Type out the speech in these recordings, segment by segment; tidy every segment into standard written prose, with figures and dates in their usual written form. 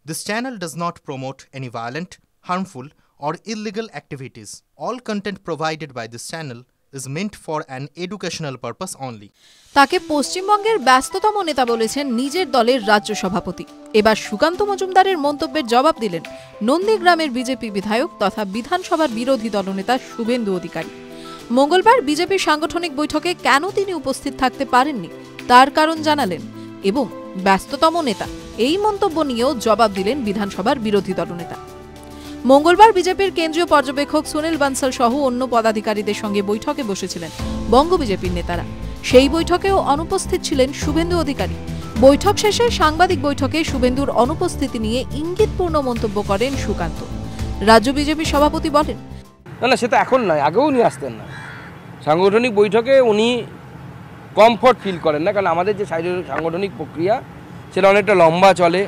This channel does not promote any violent, harmful, or illegal activities. All content provided by this channel is meant for an educational purpose only. তাকে পশ্চিমবঙ্গের ব্যস্ততম নেতা বলেছেন নিজের দলের রাজ্য সভাপতি। এবার সুকান্ত মজুমদারের মন্তব্যের জবাব দিলেন নন্দীগ্রামের বিজেপি বিধায়ক তথা বিধানসভার বিরোধী দলনেতা শুভেন্দু অধিকারী। মঙ্গলবার বিজেপির সাংগঠনিক বৈঠকে কেন তিনি উপস্থিত থাকতে পারেননি তার কারণ জানালেন এবং ব্যস্ততম নেতা এই মন্তব্য নিয়েও জবাব দিলেন বিধানসভার বিরোধী দলনেতা। মঙ্গলবার বিজেপির কেন্দ্রীয় পর্যবেক্ষক সুনীল বানসাল সহ অন্য পদাধিকারীদের সঙ্গে বৈঠকে বসেছিলেন বঙ্গ বিজেপির নেতারা। সেই বৈঠকেও অনুপস্থিত ছিলেন শুভেন্দু অধিকারী। বৈঠক শেষে সাংবাদিক বৈঠকে শুভেন্দুর অনুপস্থিতি নিয়ে ইঙ্গিতপূর্ণ মন্তব্য করেন সুকান্ত। রাজ্য বিজেপি সভাপতি বলেন, না সেটা এখন নয়, আগেও নিয়ে আসতেন না। সাংগঠনিক বৈঠকে উনি কমফর্ট ফিল করেন না, কারণ আমাদের যে সাংগঠনিক প্রক্রিয়া সেটা অনেকটা লম্বা চলে,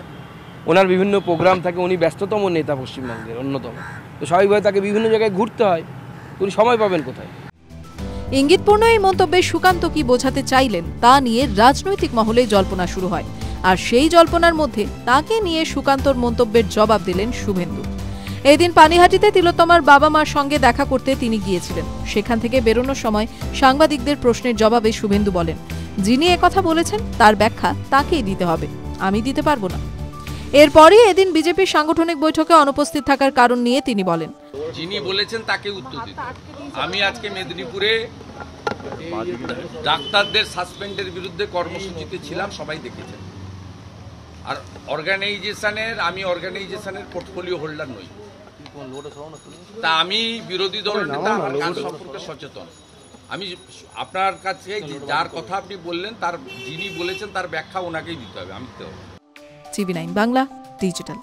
ওনার বিভিন্ন প্রোগ্রাম থাকে, উনি ব্যস্ততম নেতা পশ্চিমবঙ্গের অন্যতম, তো স্বাভাবিকভাবে তাকে বিভিন্ন জায়গায় ঘুরতে হয়, উনি সময় পাবেন কোথায়। ইঙ্গিতপূর্ণ এই মন্তব্যে সুকান্ত কি বোঝাতে চাইলেন তা নিয়ে রাজনৈতিক মহলে জল্পনা শুরু হয়, আর সেই জল্পনার মধ্যে তাকে নিয়ে সুকান্তর মন্তব্যের জবাব দিলেন শুভেন্দু। এদিন পানিহাটিতে তিলোত্তমার বাবা মার সঙ্গে দেখা করতে তিনি গিয়েছিলেন। সেখান থেকে বেরোনোর সময় সাংবাদিকদের প্রশ্নের জবাবে শুভেন্দু বলেন, যিনি একথা বলেছেন তার ব্যাখ্যা তাকেই দিতে হবে, আমি দিতে পারবো না। এরপরই এদিন বিজেপির সাংগঠনিক বৈঠকে অনুপস্থিত থাকার কারণ নিয়ে তিনি বলেন, যিনি বলেছেন তাকে উত্তর দিতে। আমি আজকে মেদিনীপুরে ডাক্তারদের সাসপেন্ডের বিরুদ্ধে কর্মসূচিতে ছিলাম, সবাই দেখেছেন। আর আমি অর্গানাইজেশনের পোর্টফোলিও হোল্ডার নই, তা আমি বিরোধী দলের নেতা, আমার কাজ সম্পর্কে সচেতন। আমি আপনার কাছে যার কথা আপনি বললেন, যিনি বলেছেন তার ব্যাখ্যা ওনাকেই দিতে হবে, আমি দিতে হবে। TV9 Bangla digital.